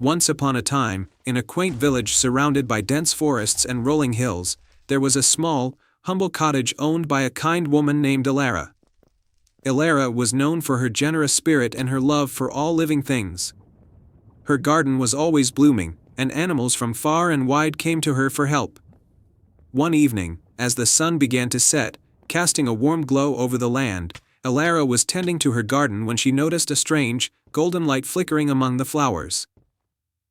Once upon a time, in a quaint village surrounded by dense forests and rolling hills, there was a small, humble cottage owned by a kind woman named Elara. Elara was known for her generous spirit and her love for all living things. Her garden was always blooming, and animals from far and wide came to her for help. One evening, as the sun began to set, casting a warm glow over the land, Elara was tending to her garden when she noticed a strange, golden light flickering among the flowers.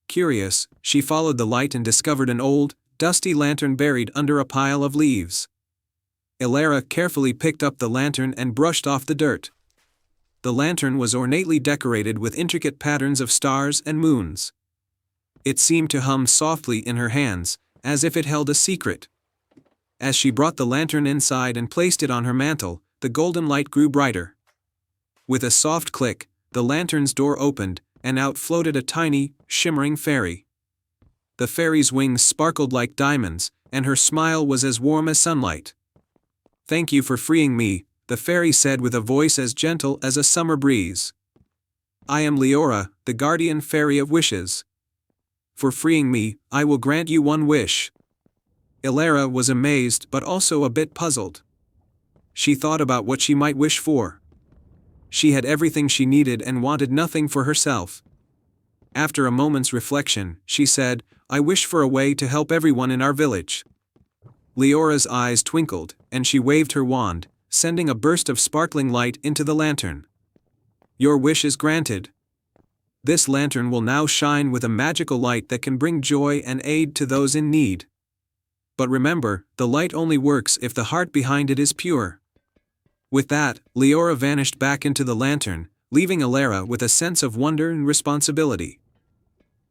Curious, she followed the light and discovered an old, dusty lantern buried under a pile of leaves. Elara carefully picked up the lantern and brushed off the dirt. The lantern was ornately decorated with intricate patterns of stars and moons. It seemed to hum softly in her hands, as if it held a secret. As she brought the lantern inside and placed it on her mantle, the golden light grew brighter. With a soft click, the lantern's door opened, and out floated a tiny, shimmering fairy. The fairy's wings sparkled like diamonds, and her smile was as warm as sunlight. "Thank you for freeing me," the fairy said with a voice as gentle as a summer breeze. "I am Leora, the guardian fairy of wishes. For freeing me, I will grant you one wish." Elara was amazed but also a bit puzzled. She thought about what she might wish for. She had everything she needed and wanted nothing for herself. After a moment's reflection, she said, "I wish for a way to help everyone in our village." Leora's eyes twinkled, and she waved her wand, sending a burst of sparkling light into the lantern. "Your wish is granted. This lantern will now shine with a magical light that can bring joy and aid to those in need. But remember, the light only works if the heart behind it is pure." With that, Leora vanished back into the lantern, leaving Elara with a sense of wonder and responsibility.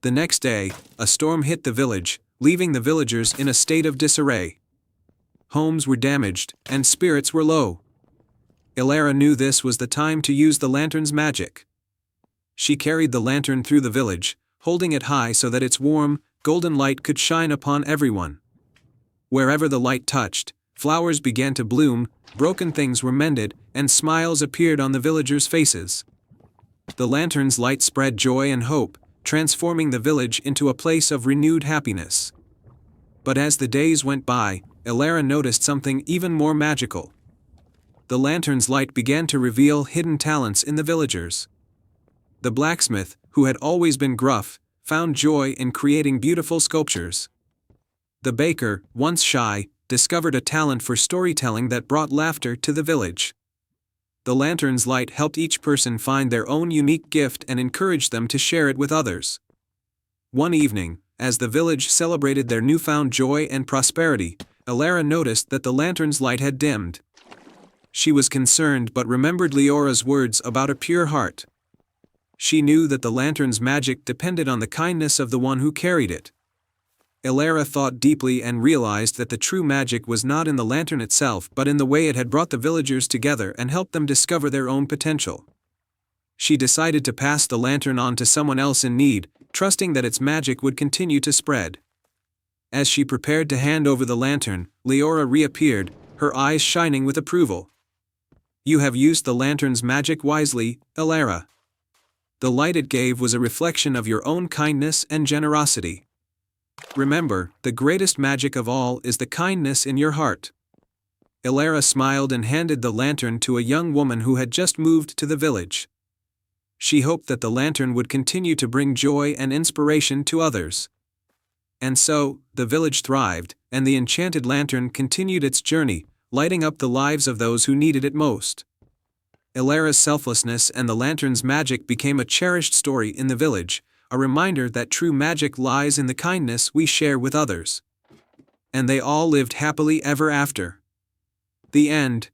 The next day, a storm hit the village, leaving the villagers in a state of disarray. Homes were damaged, and spirits were low. Elara knew this was the time to use the lantern's magic. She carried the lantern through the village, holding it high so that its warm, golden light could shine upon everyone. Wherever the light touched, flowers began to bloom, broken things were mended, and smiles appeared on the villagers' faces. The lantern's light spread joy and hope, transforming the village into a place of renewed happiness. But as the days went by, Elara noticed something even more magical. The lantern's light began to reveal hidden talents in the villagers. The blacksmith, who had always been gruff, found joy in creating beautiful sculptures. The baker, once shy, discovered a talent for storytelling that brought laughter to the village. The lantern's light helped each person find their own unique gift and encouraged them to share it with others. One evening, as the village celebrated their newfound joy and prosperity, Elara noticed that the lantern's light had dimmed. She was concerned but remembered Leora's words about a pure heart. She knew that the lantern's magic depended on the kindness of the one who carried it. Elara thought deeply and realized that the true magic was not in the lantern itself but in the way it had brought the villagers together and helped them discover their own potential. She decided to pass the lantern on to someone else in need, trusting that its magic would continue to spread. As she prepared to hand over the lantern, Leora reappeared, her eyes shining with approval. "You have used the lantern's magic wisely, Elara. The light it gave was a reflection of your own kindness and generosity. Remember, the greatest magic of all is the kindness in your heart." Elara smiled and handed the lantern to a young woman who had just moved to the village. She hoped that the lantern would continue to bring joy and inspiration to others. And so, the village thrived, and the enchanted lantern continued its journey, lighting up the lives of those who needed it most. Elara's selflessness and the lantern's magic became a cherished story in the village, a reminder that true magic lies in the kindness we share with others. And they all lived happily ever after. The end.